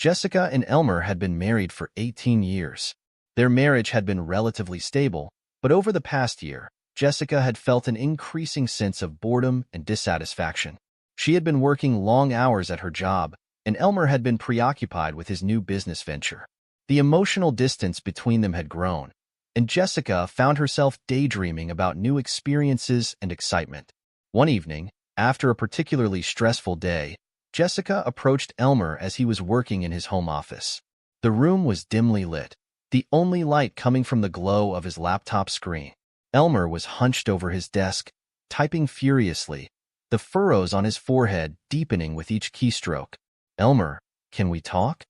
Jessica and Elmer had been married for 18 years. Their marriage had been relatively stable, but over the past year, Jessica had felt an increasing sense of boredom and dissatisfaction. She had been working long hours at her job, and Elmer had been preoccupied with his new business venture. The emotional distance between them had grown, and Jessica found herself daydreaming about new experiences and excitement. One evening, after a particularly stressful day, Jessica approached Elmer as he was working in his home office. The room was dimly lit, the only light coming from the glow of his laptop screen. Elmer was hunched over his desk, typing furiously, the furrows on his forehead deepening with each keystroke. "Elmer, can we talk?"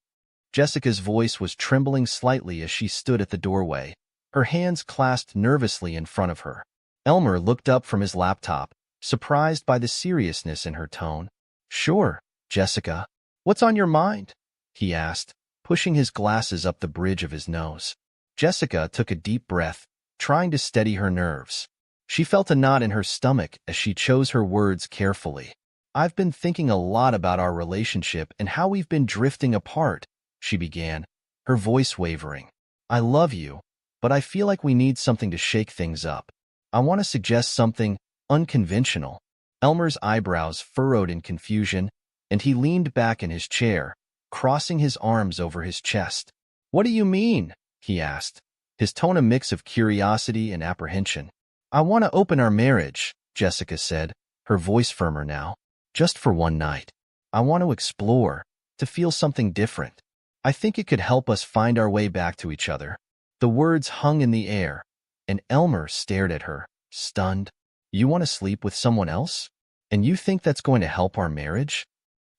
Jessica's voice was trembling slightly as she stood at the doorway, her hands clasped nervously in front of her. Elmer looked up from his laptop, surprised by the seriousness in her tone. "Sure, Jessica. What's on your mind?" he asked, pushing his glasses up the bridge of his nose. Jessica took a deep breath, trying to steady her nerves. She felt a knot in her stomach as she chose her words carefully. "I've been thinking a lot about our relationship and how we've been drifting apart," she began, her voice wavering. "I love you, but I feel like we need something to shake things up. I want to suggest something unconventional." Elmer's eyebrows furrowed in confusion, and he leaned back in his chair, crossing his arms over his chest. "What do you mean?" he asked, his tone a mix of curiosity and apprehension. "I want to open our marriage," Jessica said, her voice firmer now. "Just for one night. I want to explore, to feel something different. I think it could help us find our way back to each other." The words hung in the air, and Elmer stared at her, stunned. "You want to sleep with someone else? And you think that's going to help our marriage?"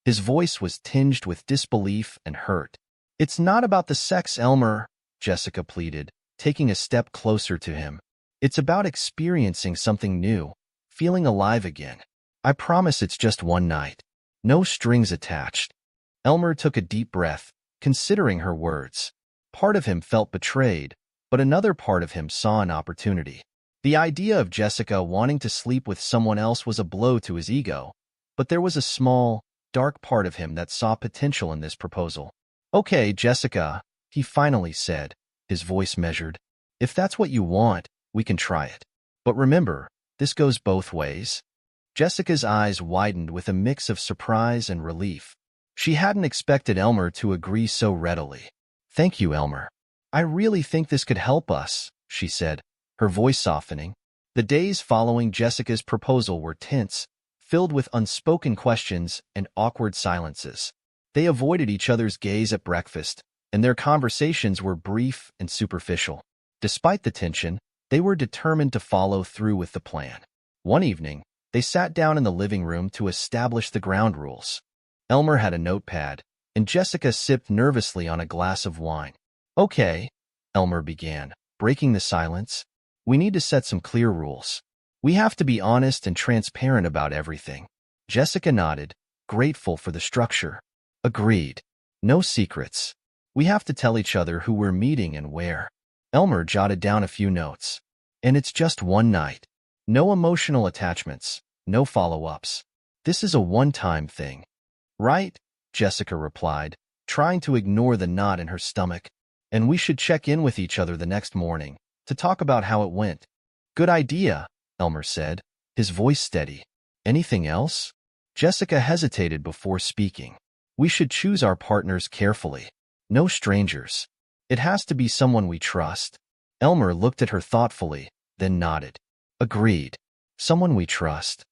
His voice was tinged with disbelief and hurt. "It's not about the sex, Elmer," Jessica pleaded, taking a step closer to him. "It's about experiencing something new, feeling alive again. I promise it's just one night. No strings attached." Elmer took a deep breath, considering her words. Part of him felt betrayed, but another part of him saw an opportunity. The idea of Jessica wanting to sleep with someone else was a blow to his ego, but there was a small, dark part of him that saw potential in this proposal. "Okay, Jessica," he finally said, his voice measured. "If that's what you want, we can try it. But remember, this goes both ways." Jessica's eyes widened with a mix of surprise and relief. She hadn't expected Elmer to agree so readily. "Thank you, Elmer. I really think this could help us," she said, her voice softening. The days following Jessica's proposal were tense, filled with unspoken questions and awkward silences. They avoided each other's gaze at breakfast, and their conversations were brief and superficial. Despite the tension, they were determined to follow through with the plan. One evening, they sat down in the living room to establish the ground rules. Elmer had a notepad, and Jessica sipped nervously on a glass of wine. "Okay," Elmer began, breaking the silence. "We need to set some clear rules. We have to be honest and transparent about everything." Jessica nodded, grateful for the structure. "Agreed. No secrets. We have to tell each other who we're meeting and where." Elmer jotted down a few notes. "And it's just one night. No emotional attachments, no follow-ups. This is a one-time thing." "Right," Jessica replied, trying to ignore the knot in her stomach. "And we should check in with each other the next morning, to talk about how it went." "Good idea," Elmer said, his voice steady. "Anything else?" Jessica hesitated before speaking. "We should choose our partners carefully. No strangers. It has to be someone we trust." Elmer looked at her thoughtfully, then nodded. "Agreed. Someone we trust."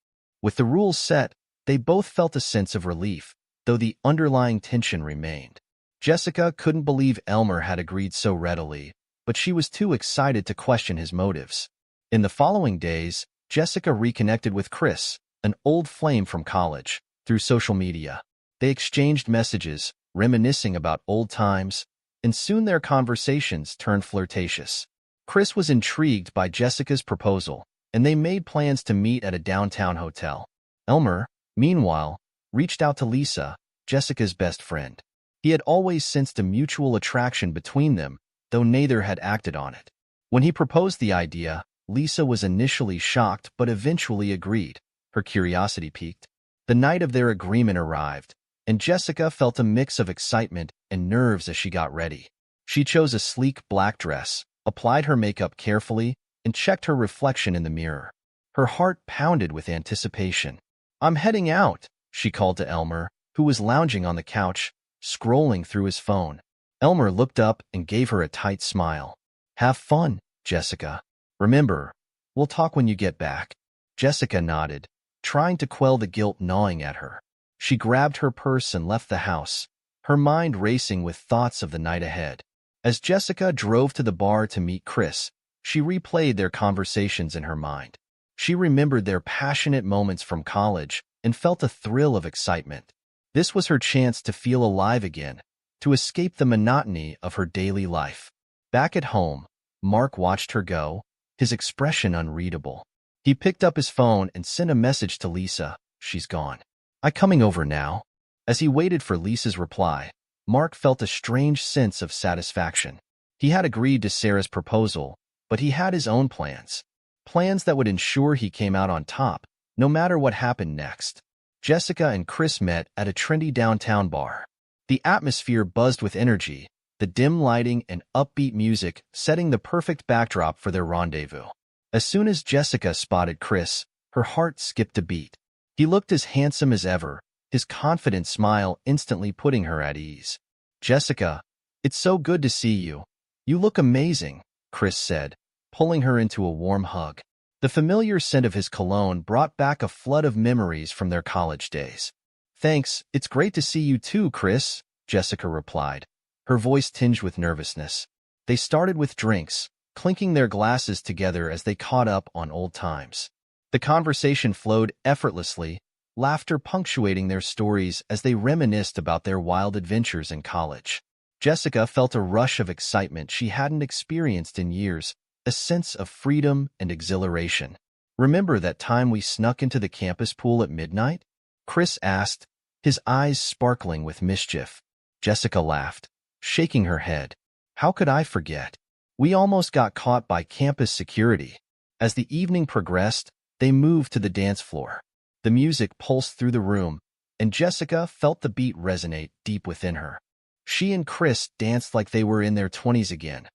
With the rules set, they both felt a sense of relief, though the underlying tension remained. Jessica couldn't believe Elmer had agreed so readily, but she was too excited to question his motives. In the following days, Jessica reconnected with Chris, an old flame from college, through social media. They exchanged messages, reminiscing about old times, and soon their conversations turned flirtatious. Chris was intrigued by Jessica's proposal, and they made plans to meet at a downtown hotel. Elmer, meanwhile, reached out to Lisa, Jessica's best friend. He had always sensed a mutual attraction between them, though neither had acted on it. When he proposed the idea, Lisa was initially shocked but eventually agreed, her curiosity piqued. The night of their agreement arrived, and Jessica felt a mix of excitement and nerves as she got ready. She chose a sleek black dress, applied her makeup carefully, and checked her reflection in the mirror. Her heart pounded with anticipation. "I'm heading out," she called to Elmer, who was lounging on the couch, scrolling through his phone. Elmer looked up and gave her a tight smile. "Have fun, Jessica. Remember, we'll talk when you get back." Jessica nodded, trying to quell the guilt gnawing at her. She grabbed her purse and left the house, her mind racing with thoughts of the night ahead. As Jessica drove to the bar to meet Chris, she replayed their conversations in her mind. She remembered their passionate moments from college and felt a thrill of excitement. This was her chance to feel alive again, to escape the monotony of her daily life. Back at home, Mark watched her go, his expression unreadable. He picked up his phone and sent a message to Lisa. "She's gone. I'm coming over now." As he waited for Lisa's reply, Mark felt a strange sense of satisfaction. He had agreed to Sarah's proposal, but he had his own plans. Plans that would ensure he came out on top, no matter what happened next. Jessica and Chris met at a trendy downtown bar. The atmosphere buzzed with energy, the dim lighting and upbeat music setting the perfect backdrop for their rendezvous. As soon as Jessica spotted Chris, her heart skipped a beat. He looked as handsome as ever, his confident smile instantly putting her at ease. "Jessica, it's so good to see you. You look amazing," Chris said, pulling her into a warm hug. The familiar scent of his cologne brought back a flood of memories from their college days. "Thanks, it's great to see you too, Chris," Jessica replied, her voice tinged with nervousness. They started with drinks, clinking their glasses together as they caught up on old times. The conversation flowed effortlessly, laughter punctuating their stories as they reminisced about their wild adventures in college. Jessica felt a rush of excitement she hadn't experienced in years, a sense of freedom and exhilaration. "Remember that time we snuck into the campus pool at midnight?" Chris asked, his eyes sparkling with mischief. Jessica laughed, shaking her head. "How could I forget? We almost got caught by campus security." As the evening progressed, they moved to the dance floor. The music pulsed through the room, and Jessica felt the beat resonate deep within her. She and Chris danced like they were in their 20s again,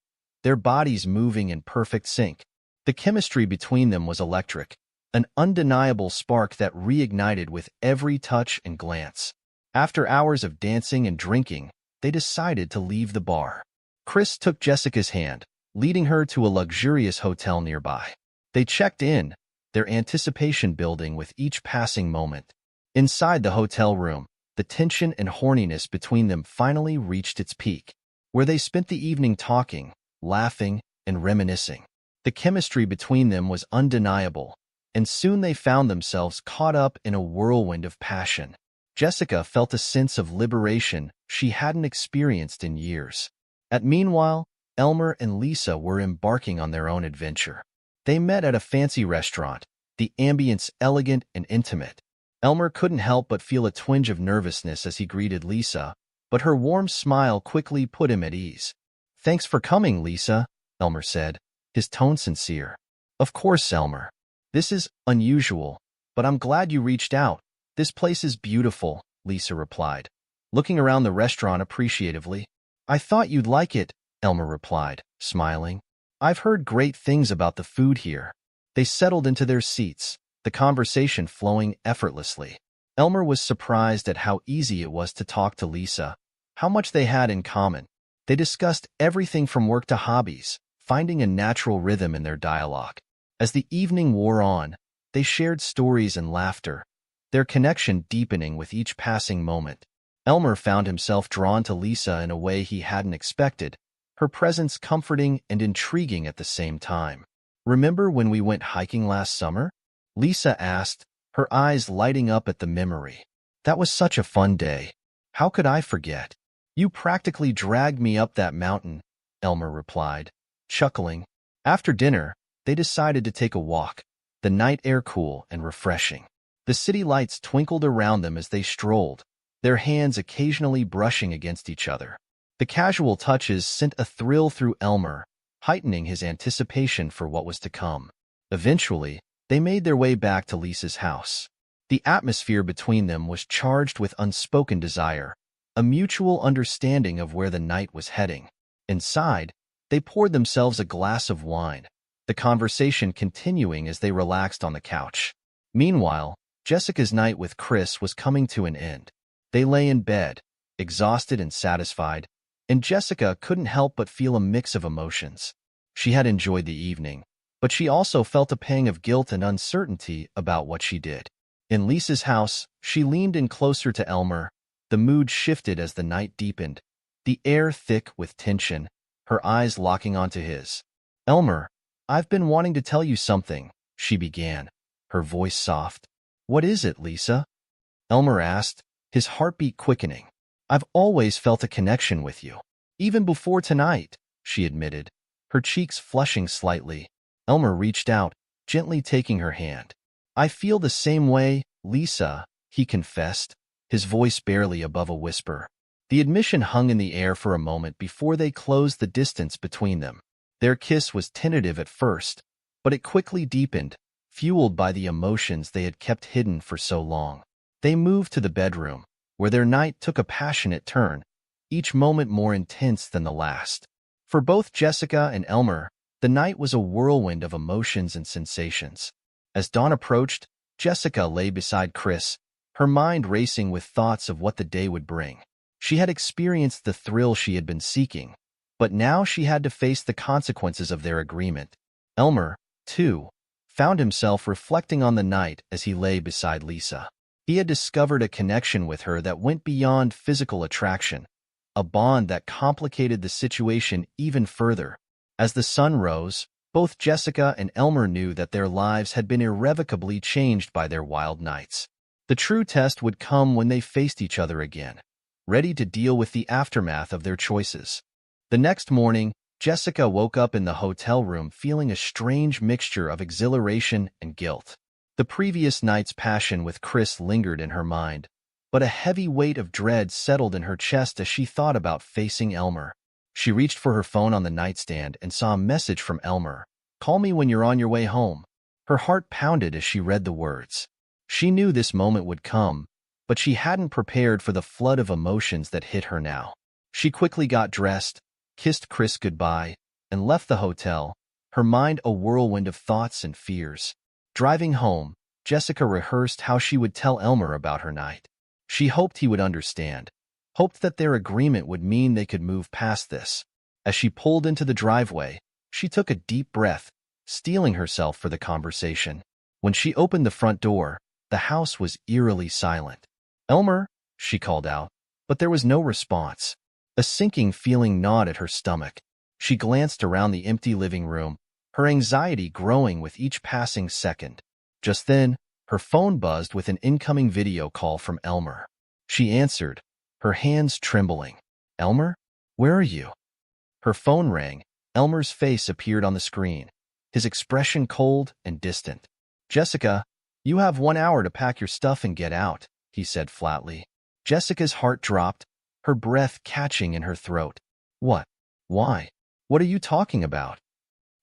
their bodies moving in perfect sync. The chemistry between them was electric, an undeniable spark that reignited with every touch and glance. After hours of dancing and drinking, they decided to leave the bar. Chris took Jessica's hand, leading her to a luxurious hotel nearby. They checked in, their anticipation building with each passing moment. Inside the hotel room, the tension and horniness between them finally reached its peak, where they spent the evening talking, laughing, and reminiscing. The chemistry between them was undeniable, and soon they found themselves caught up in a whirlwind of passion. Jessica felt a sense of liberation she hadn't experienced in years. Meanwhile, Elmer and Lisa were embarking on their own adventure. They met at a fancy restaurant, the ambience elegant and intimate. Elmer couldn't help but feel a twinge of nervousness as he greeted Lisa, but her warm smile quickly put him at ease. "Thanks for coming, Lisa," Elmer said, his tone sincere. "Of course, Elmer. This is unusual, but I'm glad you reached out. This place is beautiful," Lisa replied, looking around the restaurant appreciatively. "I thought you'd like it," Elmer replied, smiling. "I've heard great things about the food here." They settled into their seats, the conversation flowing effortlessly. Elmer was surprised at how easy it was to talk to Lisa, how much they had in common. They discussed everything from work to hobbies, finding a natural rhythm in their dialogue. As the evening wore on, they shared stories and laughter, their connection deepening with each passing moment. Elmer found himself drawn to Lisa in a way he hadn't expected, her presence comforting and intriguing at the same time. "Remember when we went hiking last summer?" Lisa asked, her eyes lighting up at the memory. "That was such a fun day. How could I forget? You practically dragged me up that mountain," Elmer replied, chuckling. After dinner, they decided to take a walk, the night air cool and refreshing. The city lights twinkled around them as they strolled, their hands occasionally brushing against each other. The casual touches sent a thrill through Elmer, heightening his anticipation for what was to come. Eventually, they made their way back to Lisa's house. The atmosphere between them was charged with unspoken desire, a mutual understanding of where the night was heading. Inside, they poured themselves a glass of wine, the conversation continuing as they relaxed on the couch. Meanwhile, Jessica's night with Chris was coming to an end. They lay in bed, exhausted and satisfied, and Jessica couldn't help but feel a mix of emotions. She had enjoyed the evening, but she also felt a pang of guilt and uncertainty about what she did. In Lisa's house, she leaned in closer to Elmer. The mood shifted as the night deepened, the air thick with tension, her eyes locking onto his. "Elmer, I've been wanting to tell you something," she began, her voice soft. "What is it, Lisa?" Elmer asked, his heartbeat quickening. "I've always felt a connection with you. Even before tonight," she admitted, her cheeks flushing slightly. Elmer reached out, gently taking her hand. "I feel the same way, Lisa," he confessed, his voice barely above a whisper. The admission hung in the air for a moment before they closed the distance between them. Their kiss was tentative at first, but it quickly deepened, fueled by the emotions they had kept hidden for so long. They moved to the bedroom, where their night took a passionate turn, each moment more intense than the last. For both Jessica and Elmer, the night was a whirlwind of emotions and sensations. As dawn approached, Jessica lay beside Chris, her mind racing with thoughts of what the day would bring. She had experienced the thrill she had been seeking, but now she had to face the consequences of their agreement. Elmer, too, found himself reflecting on the night as he lay beside Lisa. He had discovered a connection with her that went beyond physical attraction, a bond that complicated the situation even further. As the sun rose, both Jessica and Elmer knew that their lives had been irrevocably changed by their wild nights. The true test would come when they faced each other again, ready to deal with the aftermath of their choices. The next morning, Jessica woke up in the hotel room feeling a strange mixture of exhilaration and guilt. The previous night's passion with Chris lingered in her mind, but a heavy weight of dread settled in her chest as she thought about facing Elmer. She reached for her phone on the nightstand and saw a message from Elmer. "Call me when you're on your way home." Her heart pounded as she read the words. She knew this moment would come, but she hadn't prepared for the flood of emotions that hit her now. She quickly got dressed, kissed Chris goodbye, and left the hotel, her mind a whirlwind of thoughts and fears. Driving home, Jessica rehearsed how she would tell Elmer about her night. She hoped he would understand, hoped that their agreement would mean they could move past this. As she pulled into the driveway, she took a deep breath, steeling herself for the conversation. When she opened the front door, the house was eerily silent. "Elmer," she called out, but there was no response. A sinking feeling gnawed at her stomach. She glanced around the empty living room, her anxiety growing with each passing second. Just then, her phone buzzed with an incoming video call from Elmer. She answered, her hands trembling. "Elmer? Where are you?" Her phone rang. Elmer's face appeared on the screen, his expression cold and distant. "Jessica, you have 1 hour to pack your stuff and get out," he said flatly. Jessica's heart dropped, her breath catching in her throat. "What? Why? What are you talking about?"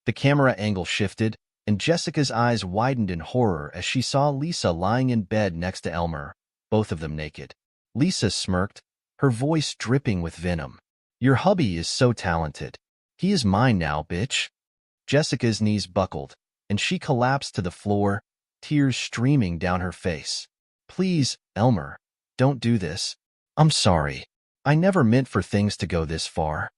The camera angle shifted, and Jessica's eyes widened in horror as she saw Lisa lying in bed next to Elmer, both of them naked. Lisa smirked, her voice dripping with venom. "Your hubby is so talented. He is mine now, bitch." Jessica's knees buckled, and she collapsed to the floor, tears streaming down her face. "Please, Elmer, don't do this. I'm sorry. I never meant for things to go this far."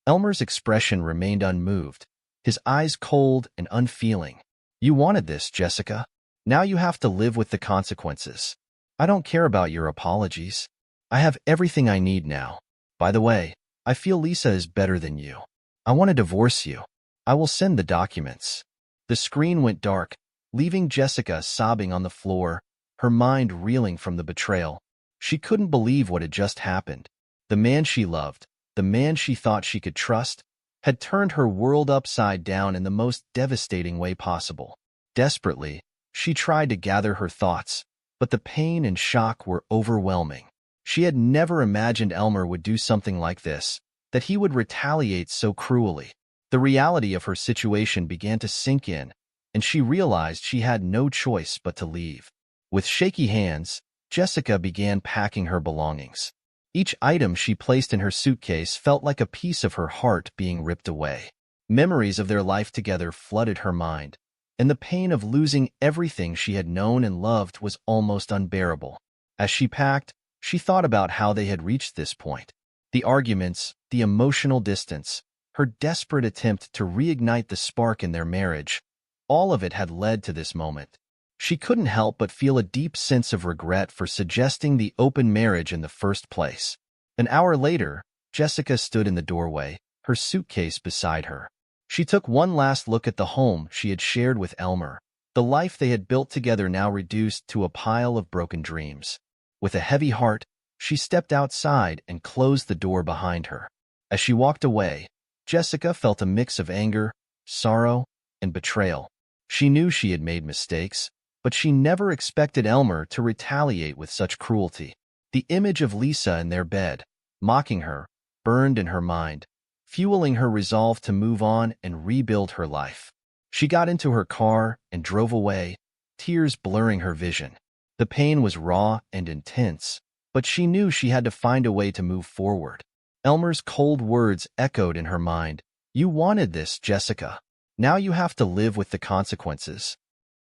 Elmer's expression remained unmoved, his eyes cold and unfeeling. "You wanted this, Jessica. Now you have to live with the consequences. I don't care about your apologies. I have everything I need now. By the way, I feel Lisa is better than you. I want to divorce you. I will send the documents." The screen went dark, leaving Jessica sobbing on the floor, her mind reeling from the betrayal. She couldn't believe what had just happened. The man she loved, the man she thought she could trust, had turned her world upside down in the most devastating way possible. Desperately, she tried to gather her thoughts, but the pain and shock were overwhelming. She had never imagined Elmer would do something like this, that he would retaliate so cruelly. The reality of her situation began to sink in, and she realized she had no choice but to leave. With shaky hands, Jessica began packing her belongings. Each item she placed in her suitcase felt like a piece of her heart being ripped away. Memories of their life together flooded her mind, and the pain of losing everything she had known and loved was almost unbearable. As she packed, she thought about how they had reached this point. The arguments, the emotional distance, her desperate attempt to reignite the spark in their marriage, all of it had led to this moment. She couldn't help but feel a deep sense of regret for suggesting the open marriage in the first place. An hour later, Jessica stood in the doorway, her suitcase beside her. She took one last look at the home she had shared with Elmer, the life they had built together now reduced to a pile of broken dreams. With a heavy heart, she stepped outside and closed the door behind her. As she walked away, Jessica felt a mix of anger, sorrow, and betrayal. She knew she had made mistakes, but she never expected Elmer to retaliate with such cruelty. The image of Lisa in their bed, mocking her, burned in her mind, fueling her resolve to move on and rebuild her life. She got into her car and drove away, tears blurring her vision. The pain was raw and intense, but she knew she had to find a way to move forward. Elmer's cold words echoed in her mind. "You wanted this, Jessica. Now you have to live with the consequences."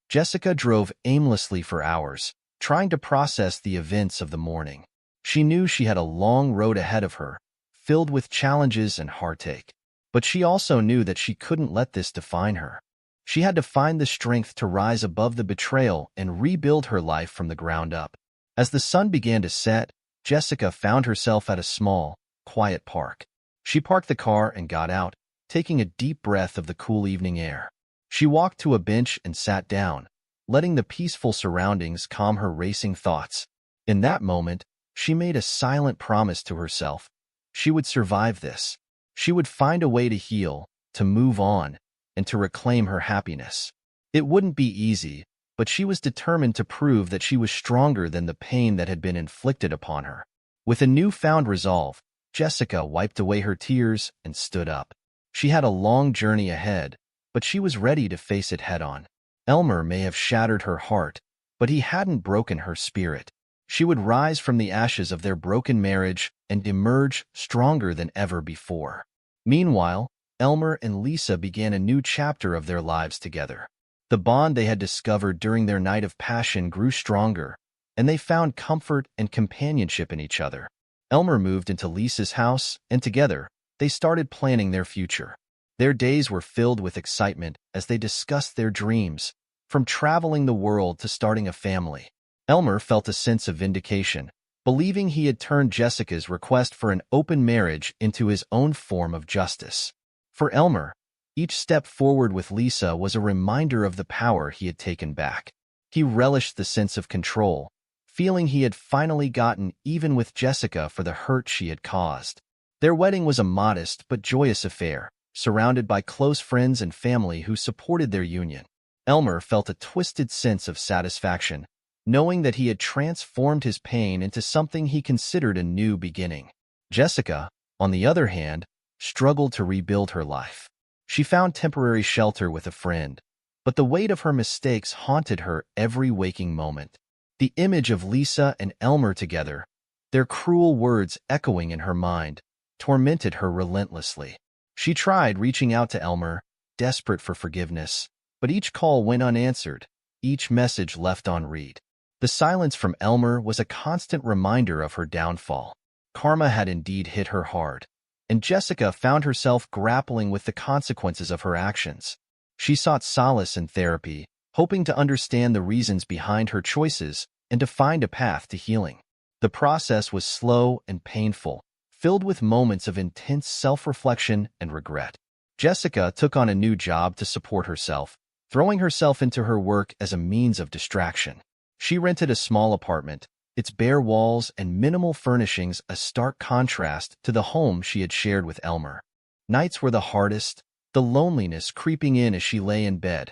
Jessica drove aimlessly for hours, trying to process the events of the morning. She knew she had a long road ahead of her, filled with challenges and heartache. But she also knew that she couldn't let this define her. She had to find the strength to rise above the betrayal and rebuild her life from the ground up. As the sun began to set, Jessica found herself at a small, quiet park. She parked the car and got out, taking a deep breath of the cool evening air. She walked to a bench and sat down, letting the peaceful surroundings calm her racing thoughts. In that moment, she made a silent promise to herself. She would survive this. She would find a way to heal, to move on, and to reclaim her happiness. It wouldn't be easy, but she was determined to prove that she was stronger than the pain that had been inflicted upon her. With a newfound resolve, Jessica wiped away her tears and stood up. She had a long journey ahead, but she was ready to face it head-on. Elmer may have shattered her heart, but he hadn't broken her spirit. She would rise from the ashes of their broken marriage and emerge stronger than ever before. Meanwhile, Elmer and Lisa began a new chapter of their lives together. The bond they had discovered during their night of passion grew stronger, and they found comfort and companionship in each other. Elmer moved into Lisa's house, and together, they started planning their future. Their days were filled with excitement as they discussed their dreams, from traveling the world to starting a family. Elmer felt a sense of vindication, believing he had turned Jessica's request for an open marriage into his own form of justice. For Elmer, each step forward with Lisa was a reminder of the power he had taken back. He relished the sense of control, feeling he had finally gotten even with Jessica for the hurt she had caused. Their wedding was a modest but joyous affair, surrounded by close friends and family who supported their union. Elmer felt a twisted sense of satisfaction, knowing that he had transformed his pain into something he considered a new beginning. Jessica, on the other hand, struggled to rebuild her life. She found temporary shelter with a friend, but the weight of her mistakes haunted her every waking moment. The image of Lisa and Elmer together, their cruel words echoing in her mind, tormented her relentlessly. She tried reaching out to Elmer, desperate for forgiveness, but each call went unanswered, each message left unread. The silence from Elmer was a constant reminder of her downfall. Karma had indeed hit her hard, and Jessica found herself grappling with the consequences of her actions. She sought solace in therapy, hoping to understand the reasons behind her choices and to find a path to healing. The process was slow and painful, filled with moments of intense self-reflection and regret. Jessica took on a new job to support herself, throwing herself into her work as a means of distraction. She rented a small apartment, its bare walls and minimal furnishings a stark contrast to the home she had shared with Elmer. Nights were the hardest, the loneliness creeping in as she lay in bed,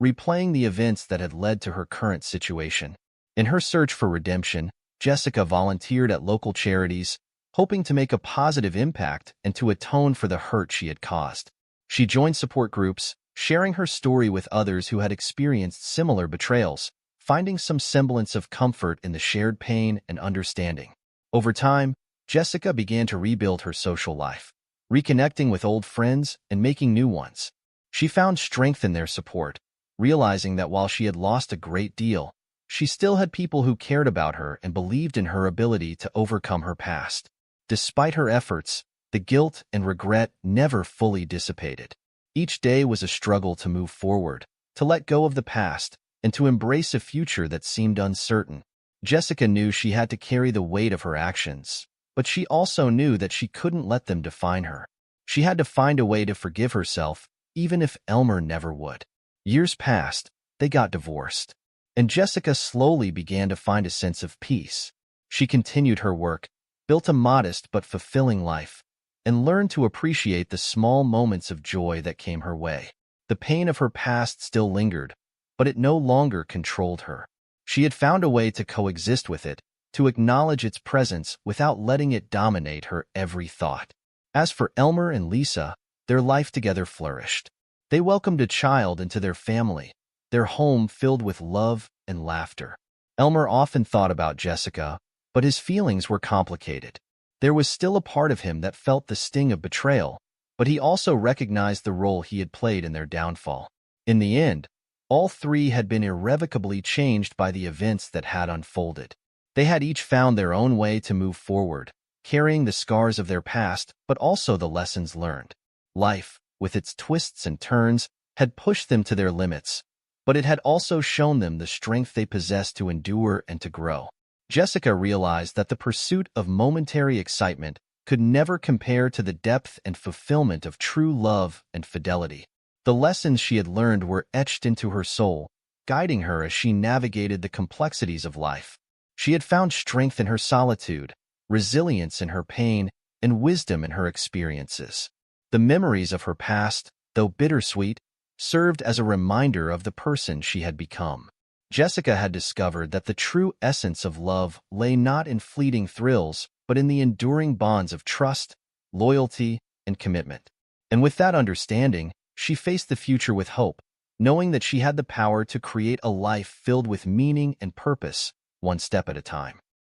replaying the events that had led to her current situation. In her search for redemption, Jessica volunteered at local charities, hoping to make a positive impact and to atone for the hurt she had caused. She joined support groups, sharing her story with others who had experienced similar betrayals, finding some semblance of comfort in the shared pain and understanding. Over time, Jessica began to rebuild her social life, reconnecting with old friends and making new ones. She found strength in their support, realizing that while she had lost a great deal, she still had people who cared about her and believed in her ability to overcome her past. Despite her efforts, the guilt and regret never fully dissipated. Each day was a struggle to move forward, to let go of the past, and to embrace a future that seemed uncertain. Jessica knew she had to carry the weight of her actions, but she also knew that she couldn't let them define her. She had to find a way to forgive herself, even if Elmer never would. Years passed, they got divorced, and Jessica slowly began to find a sense of peace. She continued her work, built a modest but fulfilling life, and learned to appreciate the small moments of joy that came her way. The pain of her past still lingered, but it no longer controlled her. She had found a way to coexist with it, to acknowledge its presence without letting it dominate her every thought. As for Elmer and Lisa, their life together flourished. They welcomed a child into their family, their home filled with love and laughter. Elmer often thought about Jessica, but his feelings were complicated. There was still a part of him that felt the sting of betrayal, but he also recognized the role he had played in their downfall. In the end, all three had been irrevocably changed by the events that had unfolded. They had each found their own way to move forward, carrying the scars of their past, but also the lessons learned. Life, with its twists and turns, had pushed them to their limits, but it had also shown them the strength they possessed to endure and to grow. Jessica realized that the pursuit of momentary excitement could never compare to the depth and fulfillment of true love and fidelity. The lessons she had learned were etched into her soul, guiding her as she navigated the complexities of life. She had found strength in her solitude, resilience in her pain, and wisdom in her experiences. The memories of her past, though bittersweet, served as a reminder of the person she had become. Jessica had discovered that the true essence of love lay not in fleeting thrills, but in the enduring bonds of trust, loyalty, and commitment. And with that understanding, she faced the future with hope, knowing that she had the power to create a life filled with meaning and purpose, one step at a time.